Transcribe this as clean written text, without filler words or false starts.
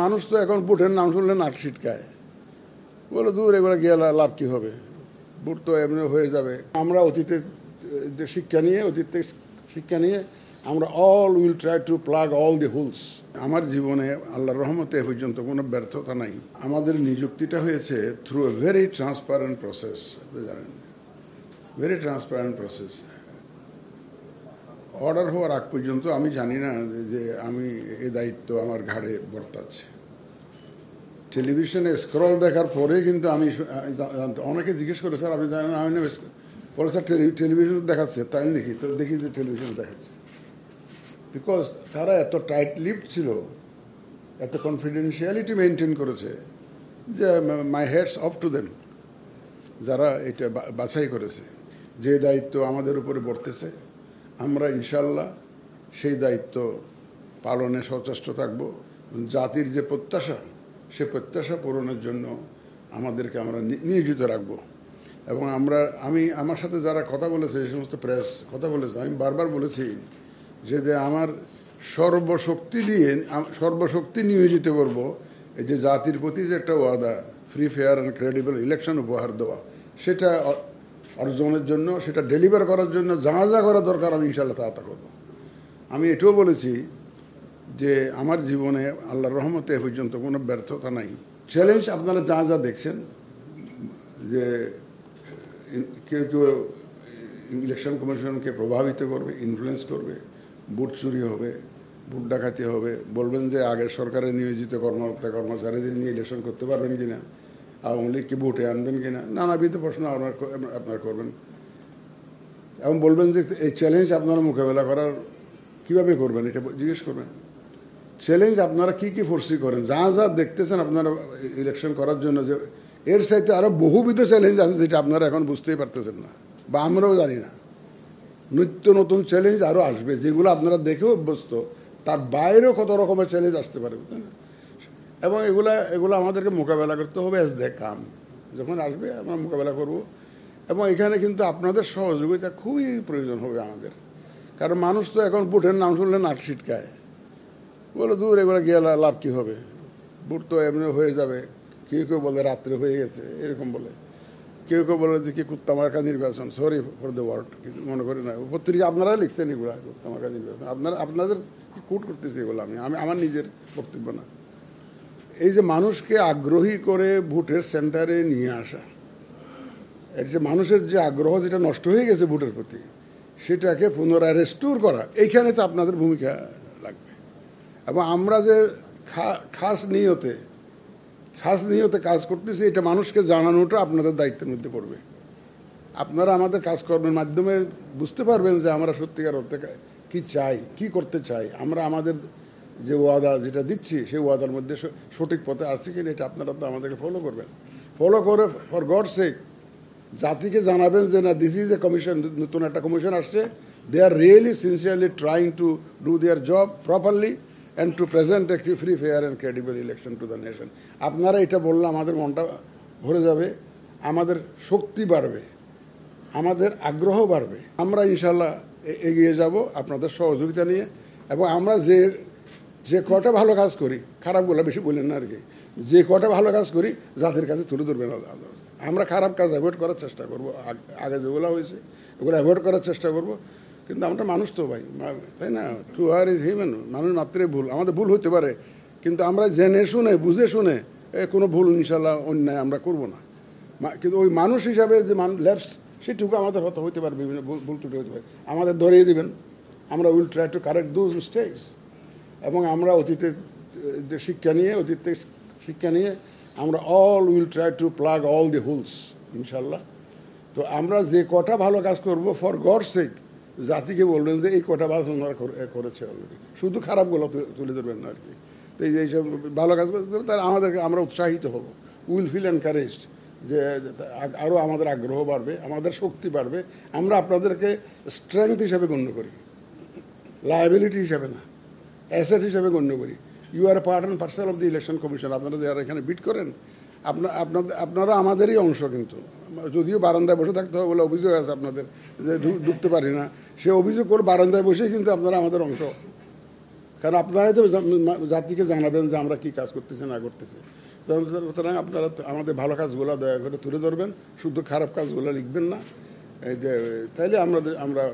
মানুষ তো এখন বুটের নাম শুনলে নাক ছিটকায়, বলে দূর এগুলো গিয়ে লাভ কী হবে, বুট তো এমনি হয়ে যাবে। আমরা অতীতে শিক্ষা নিয়ে আমরা all will try to plug all the holes. আমার জীবনে আল্লাহর রহমতে এ পর্যন্ত কোনো ব্যর্থতা নাই। আমাদের নিযুক্তিটা হয়েছে through a very transparent process. আপনি জানেন, ভেরি ট্রান্সপারেন্ট প্রসেস। অর্ডার হওয়ার আগ পর্যন্ত আমি জানি না যে আমি এই দায়িত্ব আমার ঘাড়ে বর্তাচ্ছে। টেলিভিশনে স্ক্রল দেখার পরে কিন্তু আমি অনেকে জিজ্ঞেস করে, স্যার আপনি জানেন আমি পরে স্যার টেলিভিশন দেখাচ্ছে, তাই নাকি? তো দেখি যে টেলিভিশন দেখাচ্ছে, বিকজ তারা এত টাইট লিপড ছিল, এত কনফিডেন্সিয়ালিটি মেনটেন করেছে যে মাই হেডস অফ টু দেম, যারা এটা বাছাই করেছে। যে দায়িত্ব আমাদের উপরে বর্তেছে, আমরা ইনশাল্লাহ সেই দায়িত্ব পালনে সচেষ্ট থাকব। জাতির যে প্রত্যাশা, সে প্রত্যাশা পূরণের জন্য আমাদেরকে আমরা নিয়োজিত রাখব। এবং আমার সাথে যারা কথা বলেছে, যে সমস্ত প্রেস কথা বলেছে, আমি বারবার বলেছি যে আমার সর্বশক্তি নিয়োজিত করব এই যে জাতির প্রতি যে একটা ওয়াদা, free fair and credible election উপহার দেওয়া, সেটা অর্জনের জন্য, সেটা ডেলিভার করার জন্য যা করা দরকার আমি ইনশাল্লাহ তা করব। আমি এটাও বলেছি যে আমার জীবনে আল্লাহর রহমতে এ পর্যন্ত কোনো ব্যর্থতা নাই। চ্যালেঞ্জ আপনারা যা দেখছেন, যে কেউ ইলেকশন কমিশনকে প্রভাবিত করবে, ইনফ্লুয়েন্স করবে, ভোট চুরি হবে, ভোট ডাকাতি হবে, বলবেন যে আগের সরকারের নিয়োজিত কর্মচারীদের নিয়ে ইলেকশন করতে পারবেন কিনা, আওয়ামী লীগকে ভোটে আনবেন কিনা, নানাবিধ প্রশ্ন আপনার করবেন। এবং বলবেন যে এই চ্যালেঞ্জ আপনারা মোকাবেলা করার কীভাবে করবেন, এটা জিজ্ঞেস করবেন। চ্যালেঞ্জ আপনারা কি ফোর্সি করেন, যা দেখতেছেন আপনারা ইলেকশন করার জন্য, যে এর সাথে আরও বহুবিধ চ্যালেঞ্জ আছে যেটা আপনারা এখন বুঝতেই পারতেছেন না, বা আমরাও জানি না। নিত্য নতুন চ্যালেঞ্জ আরও আসবে, যেগুলো আপনারা দেখেও অভ্যস্ত, তার বাইরেও কত রকমের চ্যালেঞ্জ আসতে পারে, বুঝলেন? এবং এগুলো আমাদেরকে মোকাবেলা করতে হবে অ্যাজ দ্য কাম। যখন আসবে আমরা মোকাবেলা করব। এবং এখানে কিন্তু আপনাদের সহযোগিতা খুবই প্রয়োজন হবে আমাদের, কারণ মানুষ তো এখন বুটের নাম শুনলে নাক ছিটকায়, বলে দূর এগুলো গিয়ে লাভ কী হবে, বুট তো এমনি হয়ে যাবে। কেউ বলে রাত্রে হয়ে গেছে, এরকম বলে। কেউ বলে যে কি কুত্তামার্কা নির্বাচন, সরি ফর দ্য ওয়ার্ড, কিছু মনে করি না। পত্রিকা আপনারা লিখছেন এগুলো, কুত্তামার্কা নির্বাচন, আপনাদের কোট করতেছি এগুলো। আমি আমার নিজের বক্তব্য না। এই যে মানুষকে আগ্রহী করে ভোটের সেন্টারে নিয়ে আসা, এর যে মানুষের যে আগ্রহ যেটা নষ্ট হয়ে গেছে ভোটের প্রতি, সেটাকে পুনরায় রেস্টোর করা, এইখানে তো আপনাদের ভূমিকা লাগবে। এবং আমরা যে খাস নিয়তে কাজ করতেছি, এটা মানুষকে জানানোটা আপনাদের দায়িত্বের মধ্যে পড়বে। আপনারা আমাদের কাজকর্মের মাধ্যমে বুঝতে পারবেন যে আমরা সত্যিকার অর্থে কী চাই, কী করতে চাই। আমরা আমাদের যে ওয়াদা যেটা দিচ্ছি, সেই ওয়াদার মধ্যে সঠিক পথে আসছি কিনা, এটা আপনারা তো আমাদেরকে ফলো করবেন। ফলো করে ফর গড সেক জাতিকে জানাবেন যে না, দিস ইজ এ কমিশন, নতুন একটা কমিশন আসছে, they are really sincerely trying to do their job properly and to present a free, fair and credible election to the nation. আপনারা এটা বললে আমাদের মনটা ভরে যাবে, আমাদের শক্তি বাড়বে, আমাদের আগ্রহ বাড়বে। আমরা ইনশাল্লাহ এগিয়ে যাব আপনাদের সহযোগিতা নিয়ে। এবং আমরা যে কটা ভালো কাজ করি, খারাপগুলো বেশি বললেন না আর কি, যে কটা ভালো কাজ করি জাতির কাছে তুলে ধরবেন। আমরা খারাপ কাজ অ্যাভয়েড করার চেষ্টা করব, আগে যেগুলো হয়েছে ওগুলো অ্যাভয়েড করার চেষ্টা করব। কিন্তু আমরা মানুষ তো ভাই, তাই না? টু আর ইজ হিউম্যান, মানুষ মাত্রই ভুল, আমাদের ভুল হতে পারে, কিন্তু আমরা জেনে শুনে বুঝে শুনে কোনো ভুল ইনশাল্লাহ অন্যায় আমরা করব না। কিন্তু ওই মানুষ হিসাবে যে ল্যাপস, সেটুকু আমাদের হতে পারে, বিভিন্ন ভুল ত্রুটি হতে পারে, আমাদের ধরিয়ে দিবেন। আমরা will try to correct those mistakes. এবং আমরা অতীতে শিক্ষা নিয়ে আমরা all will try to plug all the holes ইনশাল্লাহ। তো আমরা যে কটা ভালো কাজ করব, ফর গড সেক জাতিকে বলবেন যে এই কটা ভালো করেছে অলরেডি, শুধু খারাপগুলো তুলে ধরবেন না আর কি। তো এইসব ভালো কাজ তাহলে আমরা উৎসাহিত হব, উইল ফিল এনকারেজড, যে আরও আমাদের আগ্রহ বাড়বে, আমাদের শক্তি বাড়বে। আমরা আপনাদেরকে স্ট্রেংথ হিসাবে গণ্য করি, লায়াবিলিটি হিসাবে না, অ্যাসেট হিসাবে গণ্য করি। You are part and parcel of the election commission. আপনারা যারা এখানে বিট করেন, আপনারা আমাদেরই অংশ। কিন্তু যদিও বারান্দায় বসে থাকতে হবে বলে অভিযোগ আছে আপনাদের, যে ঢুকতে পারি না, সে অভিযোগ করে বারান্দায় বসেই কিন্তু আপনারা আমাদের অংশ। কারণ আপনারাই তো জাতিকে জানাবেন যে আমরা কি কাজ করতেছি না করতেছি। সুতরাং আপনারা আমাদের ভালো কাজগুলো দয়া করে তুলে ধরবেন, শুধু খারাপ কাজগুলো লিখবেন না। এই যে তাইলে আমরা